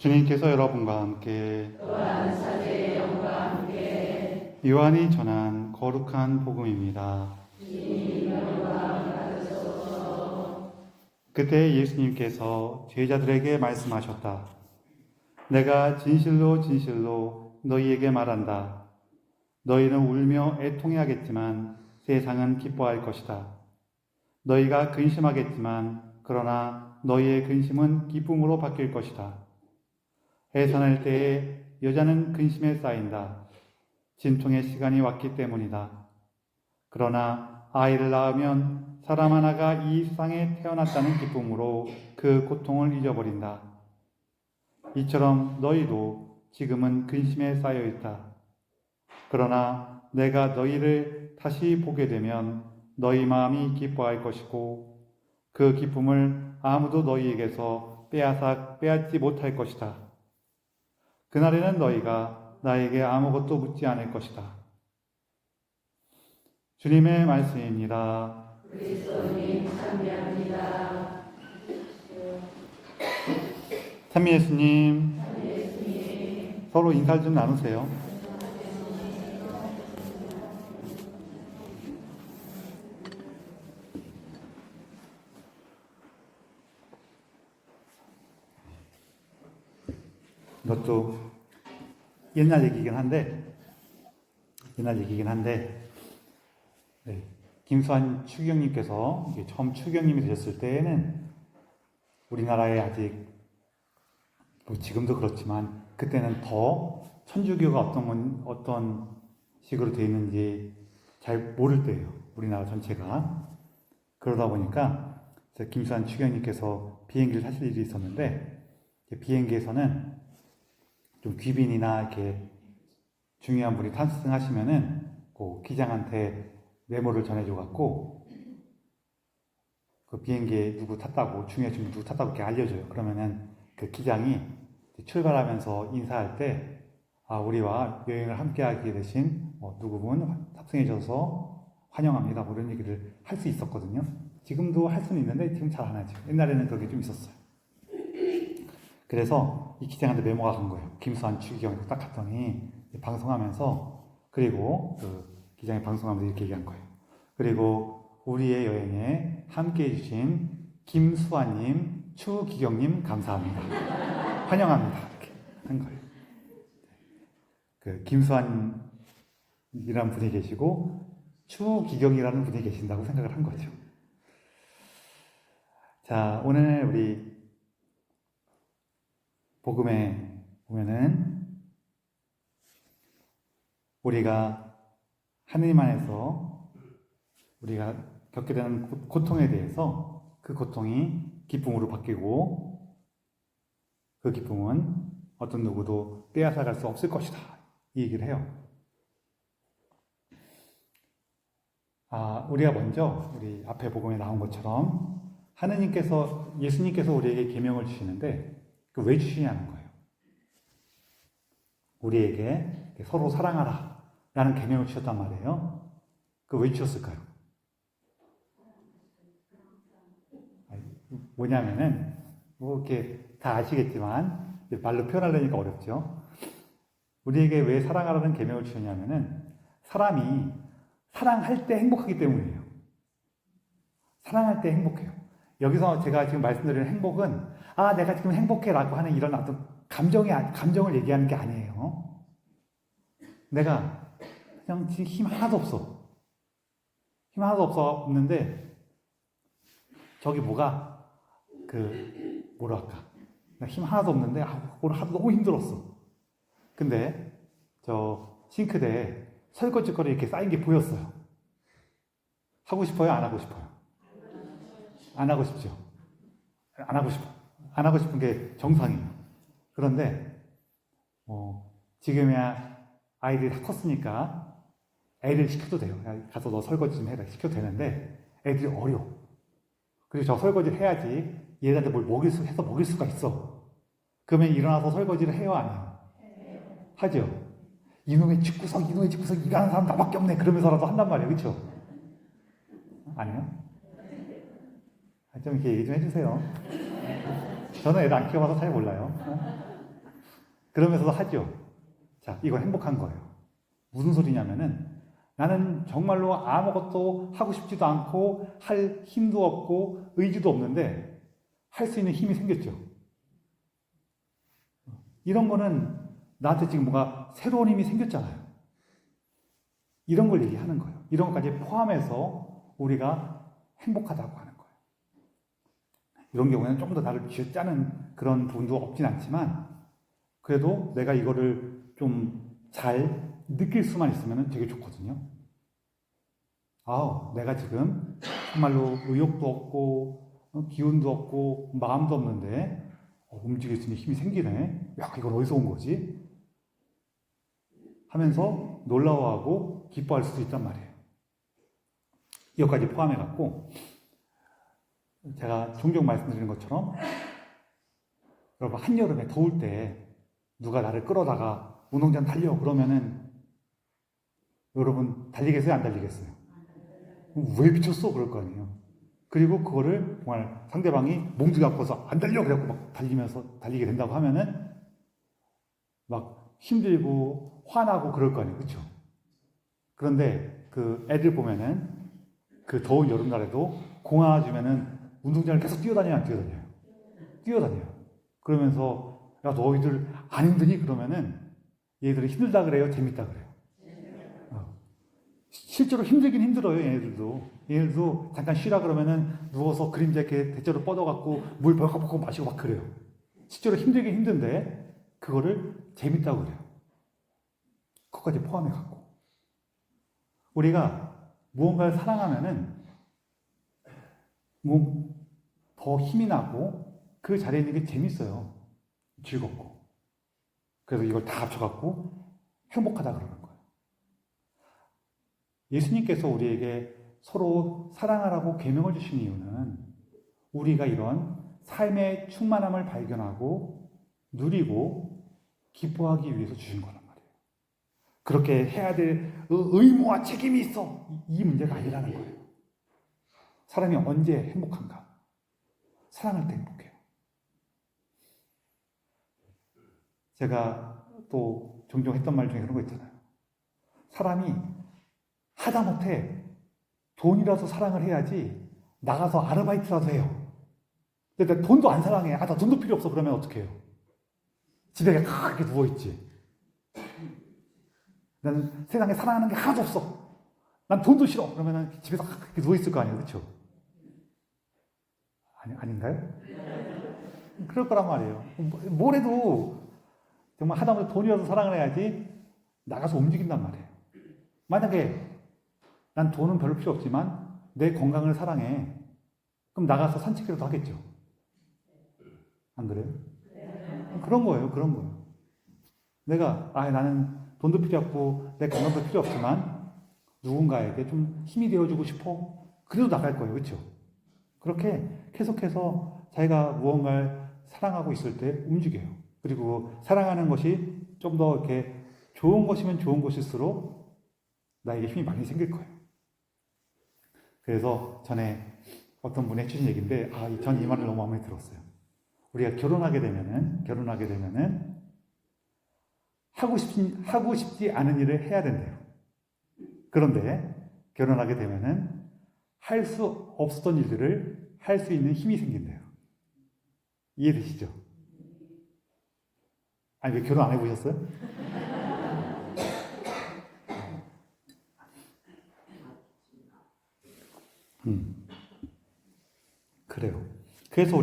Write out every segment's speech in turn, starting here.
주님께서 여러분과 함께 또한 사제의 영과 함께 요한이 전한 거룩한 복음입니다. 주님 영광 받으소서. 그때 예수님께서 제자들에게 말씀하셨다. 내가 진실로 진실로 너희에게 말한다. 너희는 울며 애통해하겠지만 세상은 기뻐할 것이다. 너희가 근심하겠지만 그러나 너희의 근심은 기쁨으로 바뀔 것이다. 해산할 때에 여자는 근심에 쌓인다. 진통의 시간이 왔기 때문이다. 그러나 아이를 낳으면 사람 하나가 이 세상에 태어났다는 기쁨으로 그 고통을 잊어버린다. 이처럼 너희도 지금은 근심에 쌓여 있다. 그러나 내가 너희를 다시 보게 되면 너희 마음이 기뻐할 것이고 그 기쁨을 아무도 너희에게서 빼앗지 못할 것이다. 그날에는 너희가 나에게 아무것도 묻지 않을 것이다. 주님의 말씀입니다. 그리스도님 찬미합니다. 찬미 예수님, 서로 인사 좀 나누세요. 이것도 옛날 얘기긴 한데 네, 김수환 추기경님께서 처음 추기경님이 되셨을 때에는 우리나라에 아직 뭐 지금도 그렇지만 그때는 더 천주교가 어떤 식으로 되어 있는지 잘 모를 때예요. 우리나라 전체가. 그러다 보니까 김수환 추기경님께서 비행기를 타실 일이 있었는데 비행기에서는 좀 귀빈이나 이렇게 중요한 분이 탑승하시면은 그 기장한테 메모를 전해줘갖고 그 비행기에 누구 탔다고 중요하신 분 누구 탔다고 이렇게 알려줘요. 그러면은 그 기장이 출발하면서 인사할 때 우리와 여행을 함께하게 되신 누구분 탑승해 주셔서 환영합니다. 뭐 이런 얘기를 할 수 있었거든요. 지금도 할 수는 있는데 지금 잘 안 하죠. 옛날에는 그게 좀 있었어요. 그래서 이 기장한테 메모가 간 거예요. 김수환 추기경이 딱 갔더니 방송하면서 그리고 그 기장이 방송하면서 이렇게 얘기한 거예요. 그리고 우리의 여행에 함께 해주신 김수환님, 추기경님 감사합니다. 환영합니다. 이렇게 한 거예요. 그 김수환이라는 분이 계시고 추기경이라는 분이 계신다고 생각을 한 거죠. 자, 오늘 우리 복음에 보면은 우리가 하느님 안에서 우리가 겪게 되는 고통에 대해서 그 고통이 기쁨으로 바뀌고 그 기쁨은 어떤 누구도 빼앗아갈 수 없을 것이다. 이 얘기를 해요. 우리가 먼저 우리 앞에 복음에 나온 것처럼 예수님께서 우리에게 계명을 주시는데 왜 주시냐는 거예요. 우리에게 서로 사랑하라 라는 계명을 주셨단 말이에요. 왜 주셨을까요? 뭐냐면은 뭐 이렇게 다 아시겠지만 말로 표현하려니까 어렵죠. 우리에게 왜 사랑하라는 계명을 주셨냐면은 사람이 사랑할 때 행복하기 때문이에요. 사랑할 때 행복해요. 여기서 제가 지금 말씀드리는 행복은 내가 지금 행복해라고 하는 이런 어떤 감정을 얘기하는 게 아니에요. 내가 그냥 지금 힘 하나도 없어. 힘 하나도 없는데 저기 뭐가 뭐랄까 나 힘 하나도 없는데 오늘 하루 너무 힘들었어. 근데 저 싱크대에 설거지거리 이렇게 쌓인 게 보였어요. 하고 싶어요? 안 하고 싶어요? 안 하고 싶죠? 안 하고 싶어. 안 하고 싶은 게 정상이에요. 그런데 지금이야 아이들이 다 컸으니까 애를 시켜도 돼요. 가서 너 설거지 좀 해라 시켜도 되는데 애들이 어려. 그리고 저 설거지를 해야지 얘들한테 뭘 해서 먹일 수가 있어. 그러면 일어나서 설거지를 해요, 안 해요? 하죠. 이놈의 집구석 일하는 사람 나밖에 없네 그러면서라도 한단 말이에요. 그렇죠? 아니요? 좀 이렇게 얘기 좀 해주세요. 저는 애들 안 키워봐서 잘 몰라요. 그러면서도 하죠. 자, 이거 행복한 거예요. 무슨 소리냐면은 나는 정말로 아무것도 하고 싶지도 않고 할 힘도 없고 의지도 없는데 할 수 있는 힘이 생겼죠. 이런 거는 나한테 지금 뭔가 새로운 힘이 생겼잖아요. 이런 걸 얘기하는 거예요. 이런 것까지 포함해서 우리가 행복하다고 하는 거예요. 이런 경우에는 좀 더 나를 쥐어짜는 그런 부분도 없진 않지만 그래도 내가 이거를 좀 잘 느낄 수만 있으면 되게 좋거든요. 내가 지금 정말로 의욕도 없고 기운도 없고 마음도 없는데 움직일 수 있는 힘이 생기네. 야, 이건 어디서 온 거지? 하면서 놀라워하고 기뻐할 수도 있단 말이에요. 이것까지 포함해갖고 제가 종종 말씀드리는 것처럼 여러분 한여름에 더울 때 누가 나를 끌어다가 운동장 달려 그러면은 여러분 달리겠어요? 안 달리겠어요? 왜 미쳤어? 그럴 거 아니에요. 그리고 그거를 정말 상대방이 몽둥이 갖고서 안 달려! 그래갖고 막 달리면서 달리게 된다고 하면은 막 힘들고 화나고 그럴 거 아니에요. 그쵸? 그런데 그 애들 보면은 그 더운 여름날에도 공 하나 주면은 운동장을 계속 뛰어다녀요? 안 뛰어다녀요? 뛰어다녀요. 그러면서 야, 너희들 안 힘드니? 그러면은 얘들이 힘들다 그래요? 재밌다 그래요? 실제로 힘들긴 힘들어요. 얘네들도 잠깐 쉬라 그러면은 누워서 그림자 이렇게 대자로 뻗어갖고 물 벌컥벌컥 마시고 막 그래요. 실제로 힘들긴 힘든데 그거를 재밌다고 그래요. 그것까지 포함해갖고 우리가 무언가를 사랑하면은 뭐 더 힘이 나고 그 자리에 있는 게 재밌어요. 즐겁고. 그래서 이걸 다 합쳐갖고 행복하다 그러는 거예요. 예수님께서 우리에게 서로 사랑하라고 계명을 주신 이유는 우리가 이런 삶의 충만함을 발견하고 누리고 기뻐하기 위해서 주신 거란 말이에요. 그렇게 해야 될 의무와 책임이 있어. 이 문제가 아니라는 거예요. 사람이 언제 행복한가? 사랑할 때 행복해요. 제가 또 종종 했던 말 중에 그런 거 있잖아요. 사람이 하다못해 돈이라도 사랑을 해야지 나가서 아르바이트라도 해요. 근데 돈도 안 사랑해. 나 돈도 필요 없어. 그러면 어떻게 해요? 집에 그렇게 누워있지. 나는 세상에 사랑하는 게 하나도 없어. 난 돈도 싫어. 그러면 집에서 그렇게 누워있을 거 아니에요. 그렇죠? 아닌가요? 그럴 거란 말이에요. 뭘 해도 정말 하다못해 돈이라도 사랑을 해야지 나가서 움직인단 말이에요. 만약에 난 돈은 별로 필요 없지만 내 건강을 사랑해. 그럼 나가서 산책이라도 하겠죠. 안 그래요? 그런 거예요. 내가 나는 돈도 필요 없고 내 건강도 필요 없지만 누군가에게 좀 힘이 되어주고 싶어. 그래도 나갈 거예요. 그렇죠? 그렇게 계속해서 자기가 무언가를 사랑하고 있을 때 움직여요. 그리고 사랑하는 것이 좀 더 이렇게 좋은 것이면 좋은 것일수록 나에게 힘이 많이 생길 거예요. 그래서 전에 어떤 분이 해주신 얘기인데, 전 이 말을 너무 마음에 들었어요. 우리가 결혼하게 되면은 하고 싶지 않은 일을 해야 된대요. 그런데 결혼하게 되면은 할 수 없었던 일들을 할 수 있는 힘이 생긴대요. 이해되시죠? 왜 결혼 안 해보셨어요? 그래요. 그래서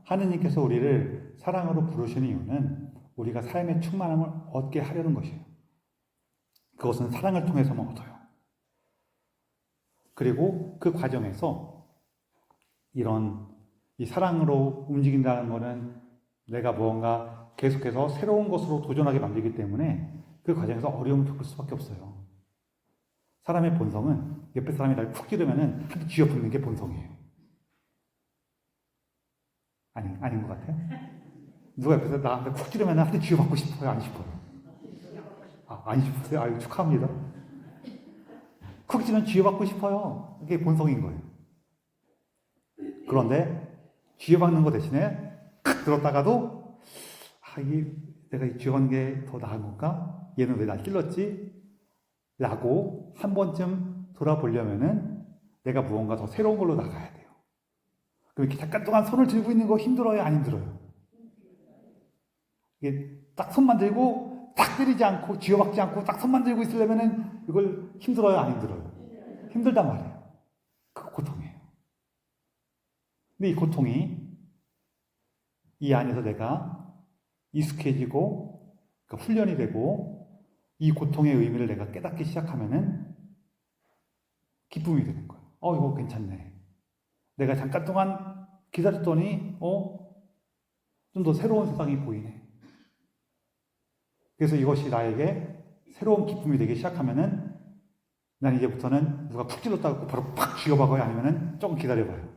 하느님께서 우리를 사랑으로 부르시는 이유는 우리가 삶의 충만함을 얻게 하려는 것이에요. 그것은 사랑을 통해서만 얻어요. 그리고 그 과정에서 이 사랑으로 움직인다는 것은 내가 무언가 계속해서 새로운 것으로 도전하게 만들기 때문에 그 과정에서 어려움을 겪을 수밖에 없어요. 사람의 본성은 옆에 사람이 날 푹 찌르면은 한테 쥐어붙는 게 본성이에요. 아닌 것 같아요? 누가 옆에서 나한테 푹 찌르면 한테 쥐어받고 싶어요? 안 싶어요? 안 싶으세요? 축하합니다. 쿡 찌면 쥐어받고 싶어요. 그게 본성인 거예요. 그런데 쥐어받는 거 대신에 칵 들었다가도 이게 내가 죽은 게 더 나은 건가? 얘는 왜 날 찔렀지? 라고 한 번쯤 돌아보려면은 내가 무언가 더 새로운 걸로 나가야 돼요. 그럼 이렇게 잠깐 동안 손을 들고 있는 거 힘들어요? 안 힘들어요? 이게 딱 손만 들고 딱 때리지 않고 쥐어박지 않고 딱 손만 들고 있으려면은 이걸 힘들어요? 안 힘들어요? 힘들단 말이에요. 그 고통이에요. 근데 이 고통이 이 안에서 내가 익숙해지고 그러니까 훈련이 되고 이 고통의 의미를 내가 깨닫기 시작하면은 기쁨이 되는 거예요. 이거 괜찮네. 내가 잠깐 동안 기다렸더니 좀 더 새로운 세상이 보이네. 그래서 이것이 나에게 새로운 기쁨이 되기 시작하면은 난 이제부터는 누가 푹 찔렀다고 바로 팍 쥐어박아요? 아니면은 조금 기다려봐요?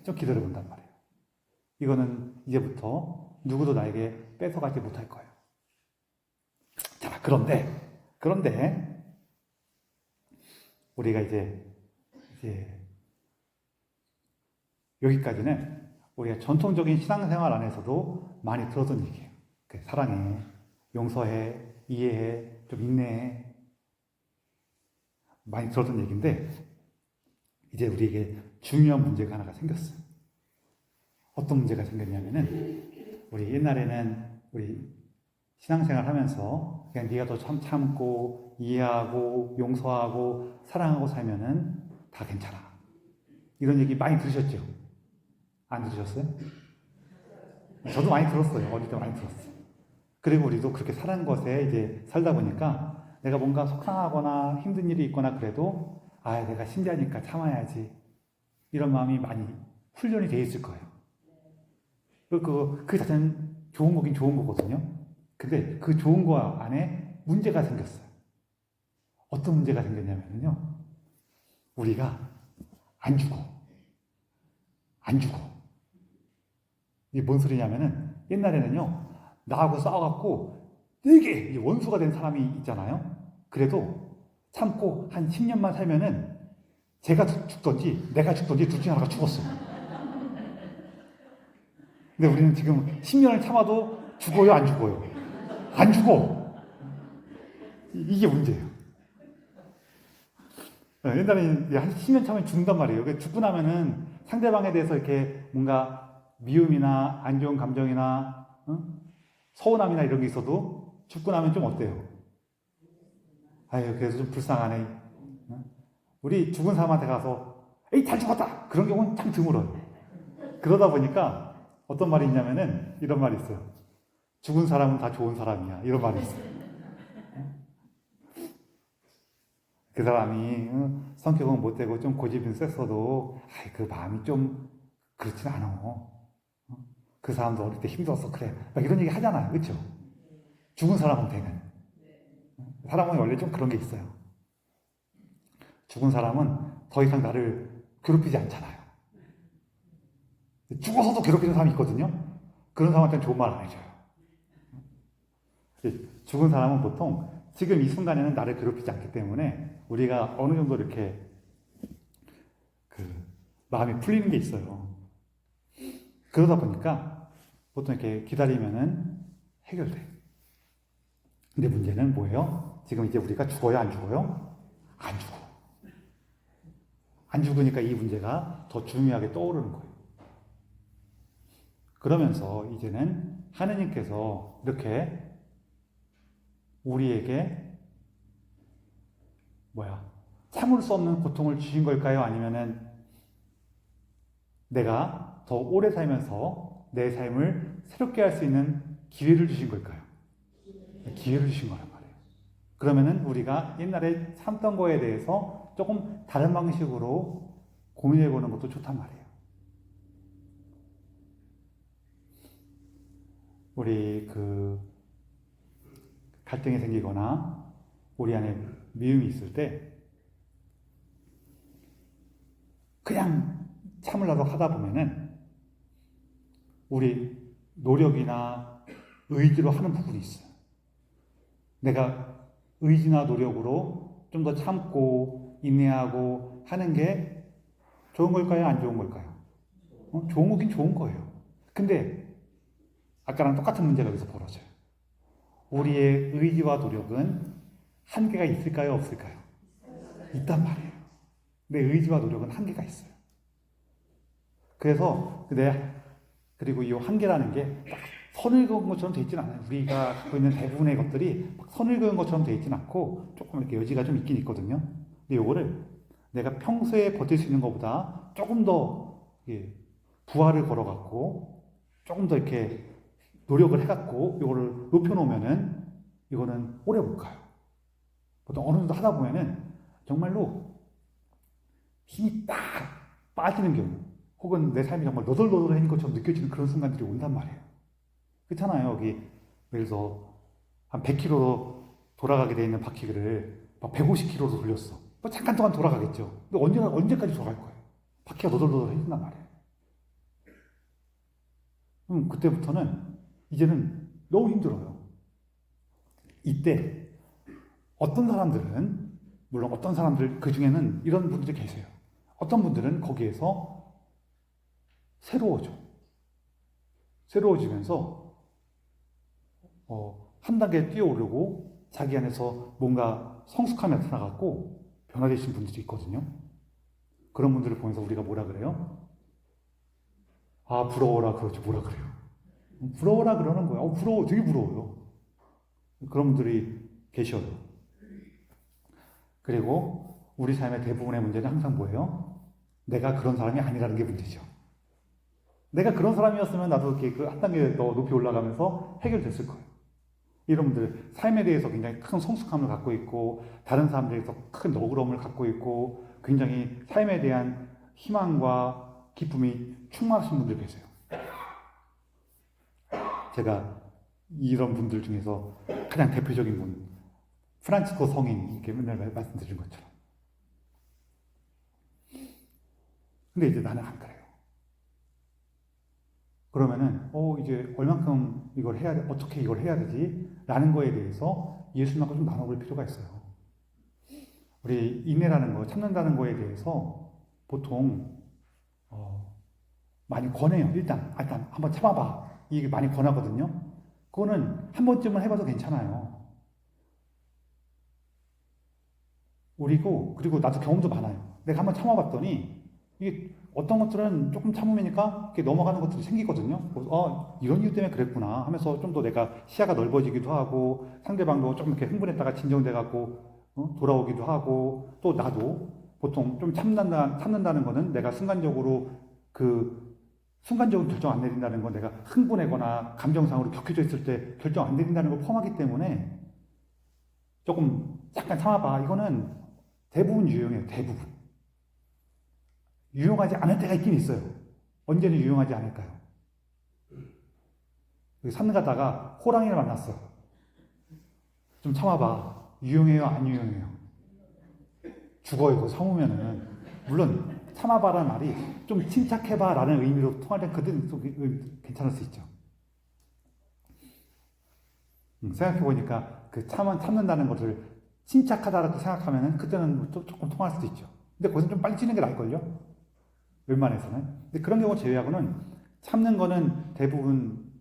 좀 기다려본단 말이에요. 이거는 이제부터 누구도 나에게 뺏어가지 못할 거예요. 자, 그런데 우리가 이제 여기까지는 우리가 전통적인 신앙생활 안에서도 많이 들었던 얘기예요. 사랑해, 용서해, 이해해, 좀 인내해. 많이 들었던 얘기인데 이제 우리에게 중요한 문제가 하나가 생겼어요. 어떤 문제가 생겼냐면은 우리 옛날에는 우리 신앙생활 하면서 그냥 네가 더 참고 이해하고 용서하고 사랑하고 살면은 다 괜찮아. 이런 얘기 많이 들으셨죠? 안 들으셨어요? 저도 많이 들었어요. 어릴 때 많이 들었어요. 그리고 우리도 그렇게 사는 것에 이제 살다 보니까 내가 뭔가 속상하거나 힘든 일이 있거나 그래도 내가 신자니까 참아야지. 이런 마음이 많이 훈련이 돼 있을 거예요. 그 자체는 좋은 거긴 좋은 거거든요. 근데 그 좋은 거 안에 문제가 생겼어요. 어떤 문제가 생겼냐면요. 우리가 안 죽어. 이게 뭔 소리냐면은 옛날에는요. 나하고 싸워갖고 되게 원수가 된 사람이 있잖아요. 그래도 참고 한 10년만 살면은 제가 죽던지 내가 죽던지 둘 중에 하나가 죽었어. 근데 우리는 지금 10년을 참아도 죽어요, 안 죽어요? 안 죽어. 이게 문제예요. 옛날에는 한 10년 참으면 죽는단 말이에요. 죽고 나면은 상대방에 대해서 이렇게 뭔가 미움이나 안 좋은 감정이나 서운함이나 이런 게 있어도 죽고 나면 좀 어때요? 그래서 좀 불쌍하네. 우리 죽은 사람한테 가서 에이 잘 죽었다 그런 경우는 참 드물어요. 그러다 보니까 어떤 말이 있냐면은 이런 말이 있어요. 죽은 사람은 다 좋은 사람이야. 이런 말이 있어요. 그 사람이 성격은 못되고 좀 고집은 셌어도 그 마음이 좀 그렇진 않아. 그 사람도 어릴 때 힘들었어. 그래. 막 이런 얘기 하잖아요. 그렇죠? 죽은 사람은 되는. 사람은 원래 좀 그런 게 있어요. 죽은 사람은 더 이상 나를 괴롭히지 않잖아요. 죽어서도 괴롭히는 사람이 있거든요. 그런 사람한테는 좋은 말 안 해줘요. 죽은 사람은 보통 지금 이 순간에는 나를 괴롭히지 않기 때문에 우리가 어느 정도 이렇게 마음이 풀리는 게 있어요. 그러다 보니까 보통 이렇게 기다리면은 해결돼. 근데 문제는 뭐예요? 지금 이제 우리가 죽어요, 안 죽어요? 안 죽어. 안 죽으니까 이 문제가 더 중요하게 떠오르는 거예요. 그러면서 이제는 하느님께서 이렇게 우리에게 참을 수 없는 고통을 주신 걸까요? 아니면은 내가 더 오래 살면서 내 삶을 새롭게 할 수 있는 기회를 주신 걸까요? 기회를 주신 거란 말이에요. 그러면은 우리가 옛날에 참던 거에 대해서 조금 다른 방식으로 고민해 보는 것도 좋단 말이에요. 우리 갈등이 생기거나 우리 안에 미움이 있을 때 그냥 참으려고 하다 보면은 우리 노력이나 의지로 하는 부분이 있어요. 내가 의지나 노력으로 좀 더 참고 인내하고 하는 게 좋은 걸까요? 안 좋은 걸까요? 좋은 거긴 좋은 거예요. 근데 아까랑 똑같은 문제가 여기서 벌어져요. 우리의 의지와 노력은 한계가 있을까요? 없을까요? 있단 말이에요. 내 의지와 노력은 한계가 있어요. 그래서 그리고 이 한계라는 게 선을 그은 것처럼 되어 있지는 않아요. 우리가 갖고 있는 대부분의 것들이 선을 그은 것처럼 되어 있지는 않고 조금 이렇게 여지가 좀 있긴 있거든요. 근데 요거를 내가 평소에 버틸 수 있는 것보다 조금 더 부하를 걸어갖고 조금 더 이렇게 노력을 해갖고 요거를 높여놓으면은 이거는 오래 못 가요. 보통 어느 정도 하다 보면은 정말로 힘이 딱 빠지는 경우, 혹은 내 삶이 정말 너덜너덜해진 것처럼 느껴지는 그런 순간들이 온단 말이에요. 그렇잖아요. 여기 예를 들어서 한 100km로 돌아가게 돼 있는 바퀴를 막 150km로 돌렸어. 뭐 잠깐 동안 돌아가겠죠. 근데 언제까지 돌아갈 거예요? 바퀴가 너덜너덜해진단 말이에요. 그때부터는 이제는 너무 힘들어요. 이때 어떤 사람들은, 물론 어떤 사람들 그 중에는 이런 분들이 계세요. 어떤 분들은 거기에서 새로워지면서 한 단계 뛰어오르고 자기 안에서 뭔가 성숙함이 나타나갖고 변화되신 분들이 있거든요. 그런 분들을 보면서 우리가 뭐라 그래요? 아, 부러워라 그러지, 뭐라 그래요? 부러워라 그러는 거야. 부러워, 되게 부러워요. 그런 분들이 계셔요. 그리고 우리 삶의 대부분의 문제는 항상 뭐예요? 내가 그런 사람이 아니라는 게 문제죠. 내가 그런 사람이었으면 나도 이렇게 한 단계 더 높이 올라가면서 해결됐을 거예요. 이런 분들 삶에 대해서 굉장히 큰 성숙함을 갖고 있고, 다른 사람들에서 큰 너그러움을 갖고 있고, 굉장히 삶에 대한 희망과 기쁨이 충만하신 분들 계세요. 제가 이런 분들 중에서 가장 대표적인 분, 프란치스코 성인, 이렇게 맨날 말씀드린 것처럼. 근데 이제 나는 안 그래요. 그러면은 이제 얼만큼 이걸 해야 돼, 어떻게 이걸 해야 되지? 라는 거에 대해서 예수님하고 좀 나눠볼 필요가 있어요. 우리 인내라는 거, 참는다는 거에 대해서 보통 많이 권해요. 일단 한번 참아봐. 이게 많이 권하거든요. 그거는 한 번쯤은 해봐도 괜찮아요. 그리고 나도 경험도 많아요. 내가 한번 참아봤더니 이게 어떤 것들은 조금 참으니까 이렇게 넘어가는 것들이 생기거든요. 이런 이유 때문에 그랬구나 하면서 좀 더 내가 시야가 넓어지기도 하고, 상대방도 조금 이렇게 흥분했다가 진정돼갖고 돌아오기도 하고, 또 나도 보통 좀 참는다는 거는 내가 순간적으로 결정 안 내린다는 건 내가 흥분하거나 감정상으로 격해져 있을 때 결정 안 내린다는 걸 포함하기 때문에 조금 잠깐 참아봐. 이거는 대부분 유용해요. 대부분. 유용하지 않을 때가 있긴 있어요. 언제는 유용하지 않을까요? 산 가다가 호랑이를 만났어. 좀 참아봐. 유용해요? 안 유용해요? 죽어요. 그거 참으면은. 물론 참아봐라는 말이 좀 침착해봐라는 의미로 통할 때 그때는 좀 괜찮을 수 있죠. 생각해보니까 참는다는 것을 침착하다라고 생각하면은 그때는 조금 통할 수도 있죠. 근데 거기서 좀 빨리 찌는 게 나을걸요? 웬만해서는. 근데 그런 경우 제외하고는 참는 거는 대부분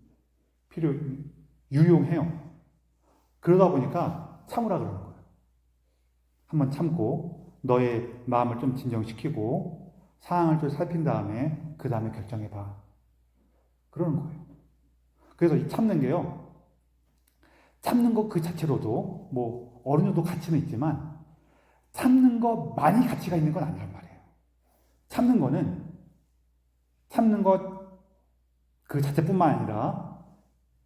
유용해요. 그러다 보니까 참으라 그러는 거예요. 한번 참고 너의 마음을 좀 진정시키고 상황을 좀 살핀 다음에 그 다음에 결정해봐. 그러는 거예요. 그래서 이 참는 게요. 참는 것 그 자체로도 뭐 어느 정도 가치는 있지만 참는 거 많이 가치가 있는 건 아니란 말이에요. 참는 것 그 자체뿐만 아니라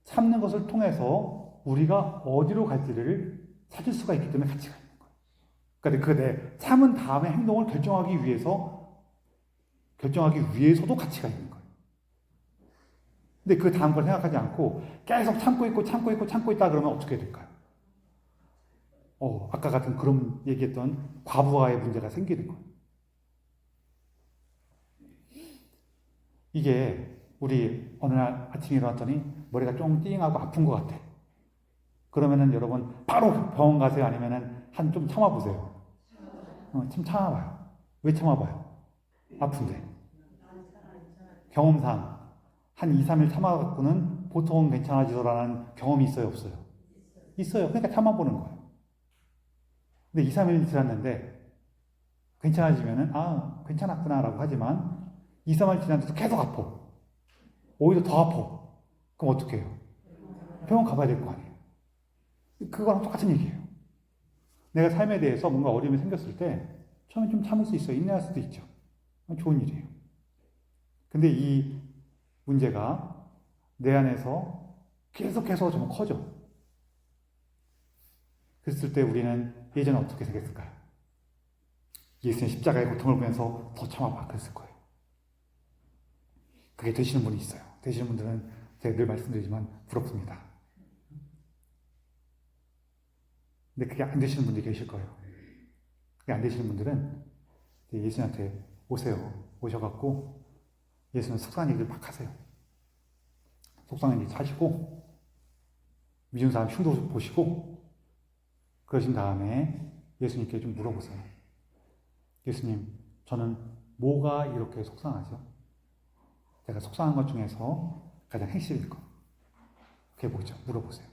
참는 것을 통해서 우리가 어디로 갈지를 찾을 수가 있기 때문에 가치가 있는 거예요. 그러니까 내 참은 다음에 행동을 결정하기 위해서도 가치가 있는 거예요. 근데 그 다음 걸 생각하지 않고 계속 참고 있다 그러면 어떻게 될까요? 아까 같은 그런 얘기했던 과부하의 문제가 생기는 거예요. 이게 우리 어느 날 아침에 일어났더니 머리가 쫑 띵하고 아픈 것 같아. 그러면은 여러분 바로 병원 가세요? 아니면은 좀 참아보세요? 좀 참아봐요. 왜 참아봐요? 아픈데. 경험상 한 2, 3일 참아갖고는 보통 괜찮아지더라는 경험이 있어요, 없어요? 있어요. 그러니까 참아보는 거예요. 근데 2, 3일 지났는데 괜찮아지면은 괜찮았구나라고 하지만 2, 3일 지났는데도 계속 아파. 오히려 더 아파. 그럼 어떻게 해요? 병원 가봐야 될 거 아니에요. 그거랑 똑같은 얘기예요. 내가 삶에 대해서 뭔가 어려움이 생겼을 때 처음에 좀 참을 수 있어요. 인내할 수도 있죠. 좋은 일이에요. 근데 이 문제가 내 안에서 계속해서 좀 커져. 그랬을 때 우리는 예전에 어떻게 생겼을까요? 예수님 십자가의 고통을 보면서 더 참아봐 그랬을 거예요. 그게 되시는 분이 있어요. 되시는 분들은 제가 늘 말씀드리지만 부럽습니다. 근데 그게 안 되시는 분들이 계실 거예요. 그게 안 되시는 분들은 예수님한테 오세요. 오셔갖고 예수님 속상한 얘기를 막 하세요. 속상한 얘기 하시고 미운 사람 흉도 보시고 그러신 다음에 예수님께 좀 물어보세요. 예수님, 저는 뭐가 이렇게 속상하죠? 제가 속상한 것 중에서 가장 핵심일 것. 그게 뭐죠? 물어보세요.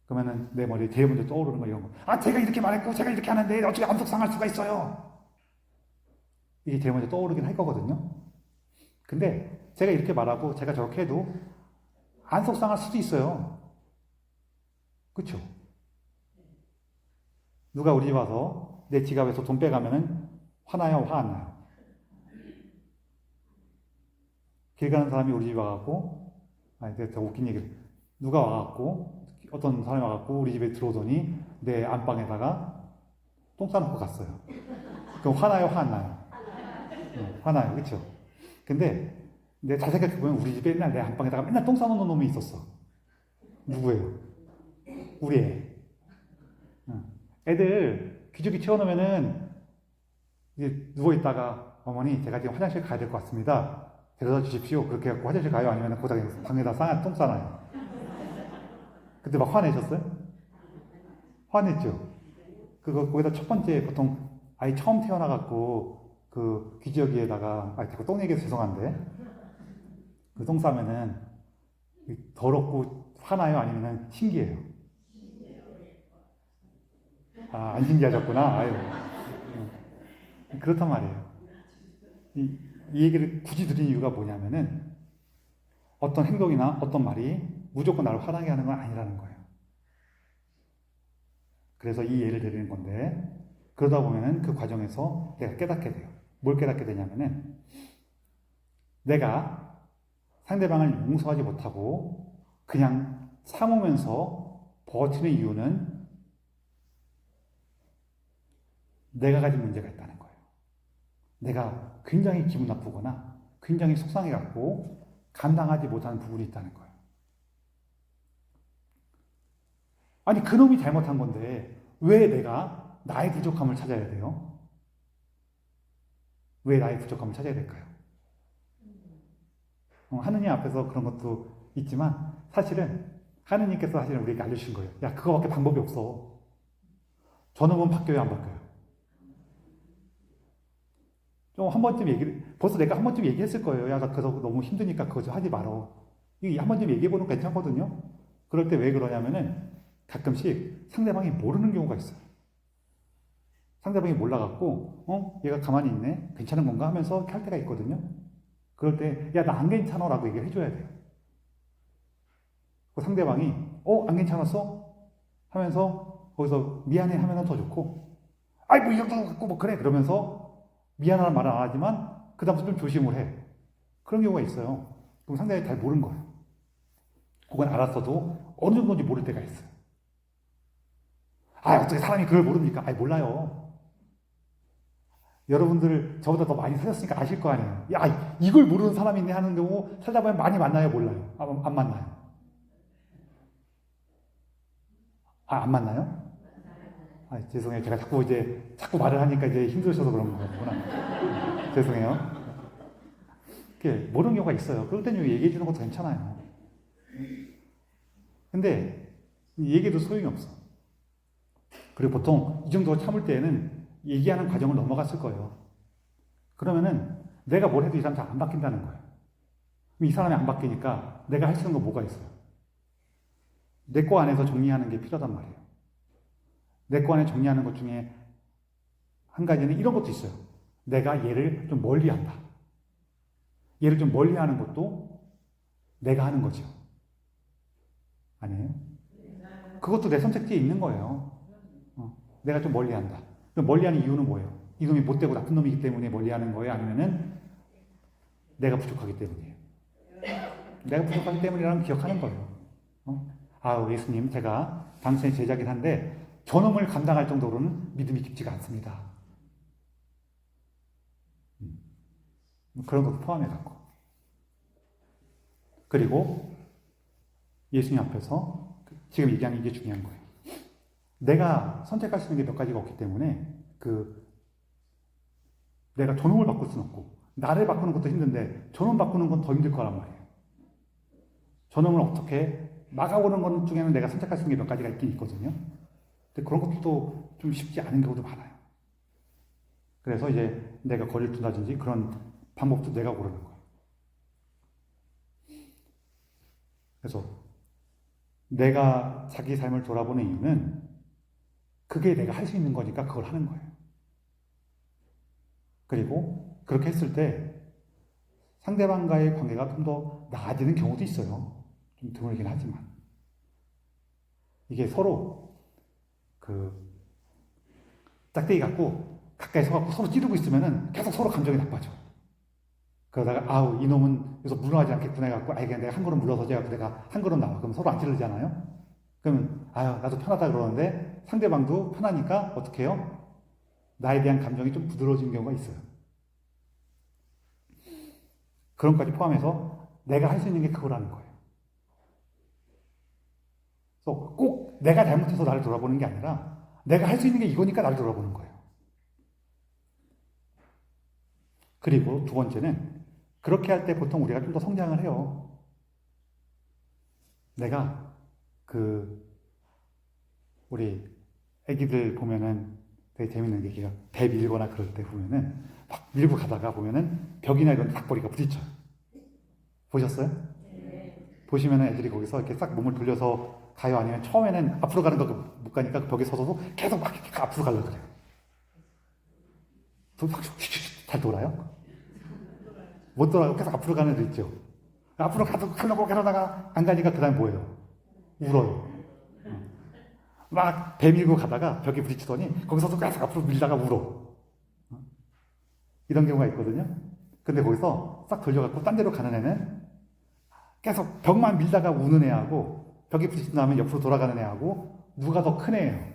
그러면은 내 머리에 제일 먼저 떠오르는 거 이런 거. 제가 이렇게 말했고 제가 이렇게 하는데 어떻게 안 속상할 수가 있어요? 이게 제일 먼저 떠오르긴 할 거거든요. 근데 제가 이렇게 말하고 제가 저렇게 해도 안 속상할 수도 있어요. 그렇죠? 누가 우리 집 와서 내 지갑에서 돈 빼가면은 화나요? 화 안 나요? 길 가는 사람이 우리 집 와갖고 저 웃긴 얘기를 누가 와갖고 어떤 사람이 와갖고 우리 집에 들어오더니 내 안방에다가 똥 싸놓고 갔어요. 그럼 화나요? 화 안 나요? 화나요. 그렇죠? 근데 내가 잘 생각해보면 우리 집에 맨날 내 안방에다가 맨날 똥 싸놓는 놈이 있었어. 누구예요? 우리 애. 애들 기저귀 채워놓으면은 이제 누워있다가 어머니 제가 지금 화장실 가야 될 것 같습니다. 데려다 주십시오. 그렇게 해갖고 화장실 가요? 아니면 거기다 방에다 똥 싸놔요? 그때 막 화내셨어요? 화냈죠? 거기다 첫 번째 보통 아이 처음 태어나갖고 그 기저귀에다가 자꾸 똥 얘기해서 죄송한데 그 똥 싸면은 더럽고 화나요? 아니면 신기해요? 안 신기하셨구나. 아유. 그렇단 말이에요. 이 얘기를 굳이 드린 이유가 뭐냐면은 어떤 행동이나 어떤 말이 무조건 나를 화나게 하는 건 아니라는 거예요. 그래서 이 예를 드리는 건데 그러다 보면은 그 과정에서 내가 깨닫게 돼요. 뭘 깨닫게 되냐면은 내가 상대방을 용서하지 못하고 그냥 참으면서 버티는 이유는 내가 가진 문제가 있다는 거예요. 내가 굉장히 기분 나쁘거나 굉장히 속상해갖고 감당하지 못하는 부분이 있다는 거예요. 아니 그놈이 잘못한 건데 왜 내가 나의 부족함을 찾아야 돼요? 왜 나의 부족함을 찾아야 될까요? 하느님 앞에서 그런 것도 있지만 사실은 하느님께서 사실은 우리에게 알려주신 거예요. 야 그거밖에 방법이 없어. 저놈은 바뀌어요 안 바뀌어요? 좀 한 번쯤 벌써 내가 한 번쯤 얘기했을 거예요. 야, 나 그래서 너무 힘드니까 그거 좀 하지 말어. 이게 한 번쯤 얘기해보는 거 괜찮거든요? 그럴 때 왜 그러냐면은 가끔씩 상대방이 모르는 경우가 있어요. 상대방이 몰라갖고, 얘가 가만히 있네? 괜찮은 건가? 하면서 이렇게 할 때가 있거든요? 그럴 때, 야, 나 안 괜찮아? 라고 얘기를 해줘야 돼요. 그 상대방이, 안 괜찮았어? 하면서 거기서 미안해 하면은 더 좋고, 뭐 이것도 갖고 뭐 그래? 그러면서 미안하다는 말은 안 하지만 그 다음부터 좀 조심을 해. 그런 경우가 있어요. 그럼 상대방이 잘 모르는 거예요. 그건 알았어도 어느 정도인지 모를 때가 있어요. 어떻게 사람이 그걸 모릅니까? 몰라요. 여러분들 저보다 더 많이 사셨으니까 아실 거 아니에요. 야, 이걸 모르는 사람이 있네 하는 경우 살다 보면 많이 만나요? 몰라요? 안 만나요? 안 만나요? 죄송해요. 제가 자꾸 말을 하니까 이제 힘드셔서 그런 거구나. 죄송해요. 모르는 경우가 있어요. 그럴 때는 얘기해 주는 것도 괜찮아요. 근데 얘기해도 소용이 없어. 그리고 보통 이 정도 참을 때에는 얘기하는 과정을 넘어갔을 거예요. 그러면은 내가 뭘 해도 이 사람 잘 안 바뀐다는 거예요. 이 사람이 안 바뀌니까 내가 할 수 있는 거 뭐가 있어요? 내 거 안에서 정리하는 게 필요하단 말이에요. 내 거 안에 정리하는 것 중에 한 가지는 이런 것도 있어요. 내가 얘를 좀 멀리 한다. 얘를 좀 멀리 하는 것도 내가 하는 거죠. 아니에요? 그것도 내 선택지에 있는 거예요. 내가 좀 멀리 한다. 그럼 멀리 하는 이유는 뭐예요? 이놈이 못되고 나쁜 놈이기 때문에 멀리 하는 거예요? 아니면은 내가 부족하기 때문이에요? 내가 부족하기 때문이라는 기억하는 거예요. 예수님, 제가 당신의 제자긴 한데 저놈을 감당할 정도로는 믿음이 깊지가 않습니다. 그런 것도 포함해갖고. 그리고 예수님 앞에서 지금 얘기하는 이게 중요한 거예요. 내가 선택할 수 있는 게 몇 가지가 없기 때문에 내가 저놈을 바꿀 수는 없고 나를 바꾸는 것도 힘든데 저놈 바꾸는 건 더 힘들 거란 말이에요. 저놈을 어떻게 막아오는 것 중에는 내가 선택할 수 있는 게 몇 가지가 있긴 있거든요. 근데 그런 것도 좀 쉽지 않은 경우도 많아요. 그래서 이제 내가 거리를 둔다든지 그런 방법도 내가 고르는 거예요. 그래서 내가 자기 삶을 돌아보는 이유는 그게 내가 할 수 있는 거니까 그걸 하는 거예요. 그리고 그렇게 했을 때 상대방과의 관계가 좀 더 나아지는 경우도 있어요. 좀 드물긴 하지만. 이게 서로 짝대기 갖고 가까이 서갖고 서로 찌르고 있으면은 계속 서로 감정이 나빠져. 그러다가 이놈은 여기서 물러나지 않겠구나 해갖고 그냥 내가 한 걸음 물러서지 해갖고 내가 한 걸음 나와. 그럼 서로 안 찌르잖아요. 그러면 나도 편하다 그러는데 상대방도 편하니까 어떻게 해요? 나에 대한 감정이 좀 부드러워지는 경우가 있어요. 그런 것까지 포함해서 내가 할 수 있는 게 그거라는 거예요. 그래서 꼭 내가 잘못해서 나를 돌아보는 게 아니라 내가 할 수 있는 게 이거니까 나를 돌아보는 거예요. 그리고 두 번째는 그렇게 할 때 보통 우리가 좀 더 성장을 해요. 내가 우리 애기들 보면은 되게 재밌는 얘기가 배 밀거나 그럴 때 보면은 막 밀고 가다가 보면은 벽이나 이런 딱 머리가 부딪혀요. 보셨어요? 네. 보시면은 애들이 거기서 이렇게 싹 몸을 돌려서 가요? 아니면 처음에는 앞으로 가는 거 못 가니까 그 벽에 서서도 계속 막 이렇게 앞으로 가려고 그래요. 잘 돌아요? 못 돌아가고 계속 앞으로 가는 애들 있죠? 앞으로 가려고 그러다가 안 가니까 그 다음에 뭐예요? 울어요. 막 배 밀고 가다가 벽에 부딪히더니 거기서도 계속 앞으로 밀다가 울어. 이런 경우가 있거든요. 근데 거기서 싹 돌려갖고 딴 데로 가는 애는 계속 벽만 밀다가 우는 애하고 벽에 부딪힌 다음에 옆으로 돌아가는 애하고 누가 더 큰 애예요?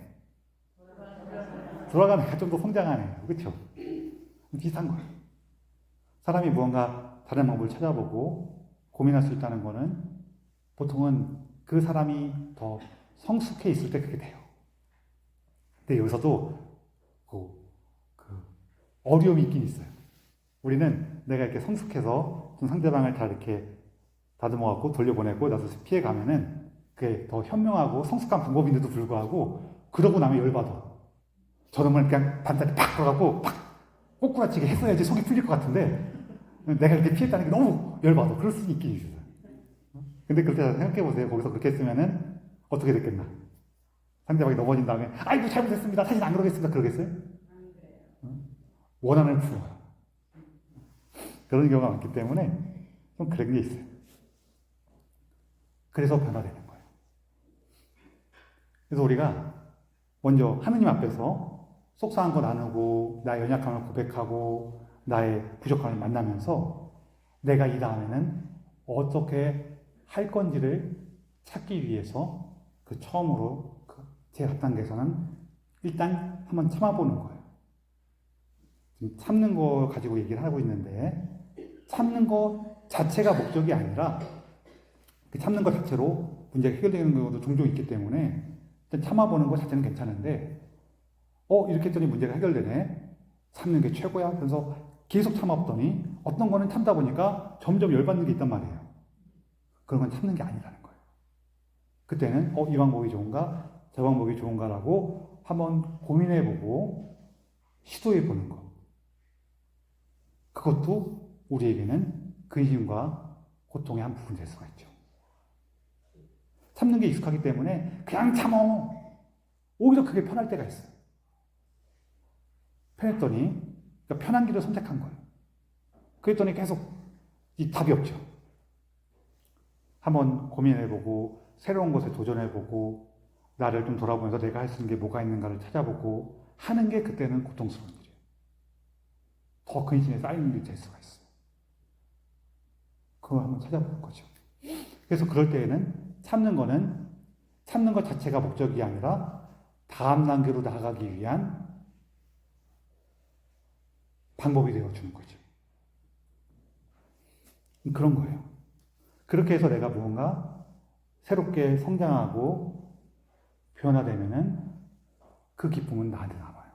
돌아가는 애가 좀 더 성장한 애예요. 그렇죠? 비슷한 거예요. 사람이 무언가 다른 방법을 찾아보고 고민할 수 있다는 거는 보통은 그 사람이 더 성숙해 있을 때 그렇게 돼요. 근데 여기서도 어려움이 있긴 있어요. 우리는 내가 이렇게 성숙해서 좀 상대방을 다 이렇게 다듬어갖고 돌려보내고 나서 피해가면은 그게 더 현명하고 성숙한 방법인데도 불구하고 그러고 나면 열받아. 저놈을 그냥 반짝이 팍 들어가고 팍 꼬꾸라치게 했어야지 속이 풀릴 것 같은데 내가 이렇게 피했다는 게 너무 열받아. 그럴 수는 있긴 있어요. 근데 그럴 때 생각해보세요. 거기서 그렇게 했으면은 어떻게 됐겠나? 상대방이 넘어진 다음에 아이고 잘못했습니다. 다시는 안 그러겠습니다. 그러겠어요? 원한을 풀어요. 그런 경우가 많기 때문에 좀 그런 게 있어요. 그래서 변화되는 거예요. 그래서 우리가 먼저 하느님 앞에서 속상한 거 나누고 나의 연약함을 고백하고 나의 부족함을 만나면서 내가 이 다음에는 어떻게 할 건지를 찾기 위해서 처음으로 제 앞단계에서는 일단 한번 참아보는 거예요. 지금 참는 거 가지고 얘기를 하고 있는데 참는 거 자체가 목적이 아니라 그 참는 것 자체로 문제가 해결되는 경우도 종종 있기 때문에 일단 참아보는 것 자체는 괜찮은데 이렇게 했더니 문제가 해결되네. 참는 게 최고야. 그래서 계속 참아보더니 어떤 거는 참다 보니까 점점 열받는 게 있단 말이에요. 그런 건 참는 게 아니라는 거예요. 그때는 이 방법이 좋은가? 저 방법이 좋은가라고 한번 고민해보고 시도해보는 것. 그것도 우리에게는 근심과 고통의 한 부분이 될 수가 있죠. 참는 게 익숙하기 때문에 그냥 참어. 오히려 그게 편할 때가 있어요. 편했더니, 그러니까 편한 길을 선택한 거예요. 그랬더니 계속 이 답이 없죠. 한번 고민해보고, 새로운 것에 도전해보고, 나를 좀 돌아보면서 내가 할 수 있는 게 뭐가 있는가를 찾아보고 하는 게 그때는 고통스러운 일이에요. 더 근심에 쌓이는 일이 될 수가 있어요. 그거 한번 찾아볼 거죠. 그래서 그럴 때에는 참는 것 자체가 목적이 아니라 다음 단계로 나아가기 위한 방법이 되어주는 거죠. 그런 거예요. 그렇게 해서 내가 무언가 새롭게 성장하고 변화되면은 그 기쁨은 나한테 남아요.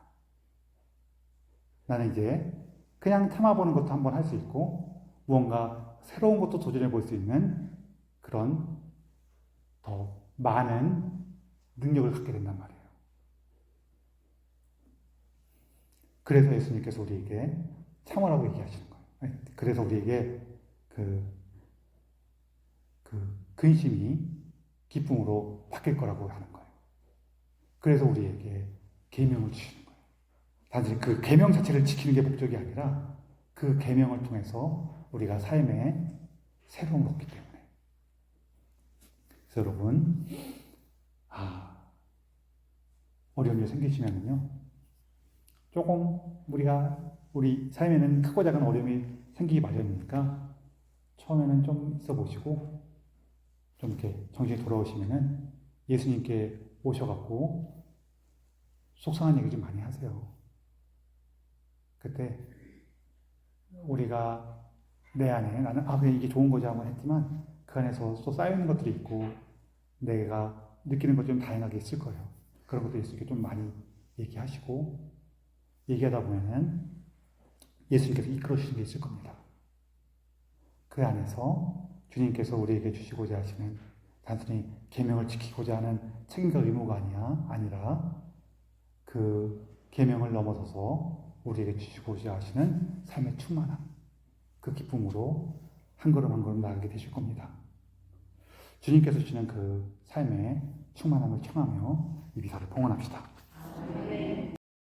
나는 이제 그냥 참아보는 것도 한번 할 수 있고 무언가 새로운 것도 도전해 볼 수 있는 그런 더 많은 능력을 갖게 된단 말이에요. 그래서 예수님께서 우리에게 참으라고 얘기하시는 거예요. 그래서 우리에게 그 근심이 기쁨으로 바뀔 거라고 하는 거예요. 그래서 우리에게 계명을 주시는 거예요. 단지 그 계명 자체를 지키는 게 목적이 아니라 그 계명을 통해서 우리가 삶에 새로운 걸 얻기 때문에. 그래서 여러분, 어려움이 생기시면요, 조금 우리 삶에는 크고 작은 어려움이 생기기 마련이니까 처음에는 좀 있어 보시고 좀 이렇게 정신이 돌아오시면은 예수님께 오셔갖고 속상한 얘기 좀 많이 하세요. 그때 우리가 내 안에 나는 그냥 이게 좋은 거지 하고 했지만 그 안에서 또 쌓여있는 것들이 있고 내가 느끼는 것이 좀 다양하게 있을 거예요. 그런 것도 예수님께 좀 많이 얘기하시고 얘기하다 보면은 예수님께서 이끌어 주시는 게 있을 겁니다. 그 안에서 주님께서 우리에게 주시고자 하시는 단순히 계명을 지키고자 하는 책임과 의무가 아니라 그 계명을 넘어서서 우리에게 주시고자 하시는 삶의 충만함, 그 기쁨으로 한 걸음 한 걸음 나아가게 되실 겁니다. 주님께서 주시는 그 삶의 충만함을 청하며 이 미사를 봉헌합시다.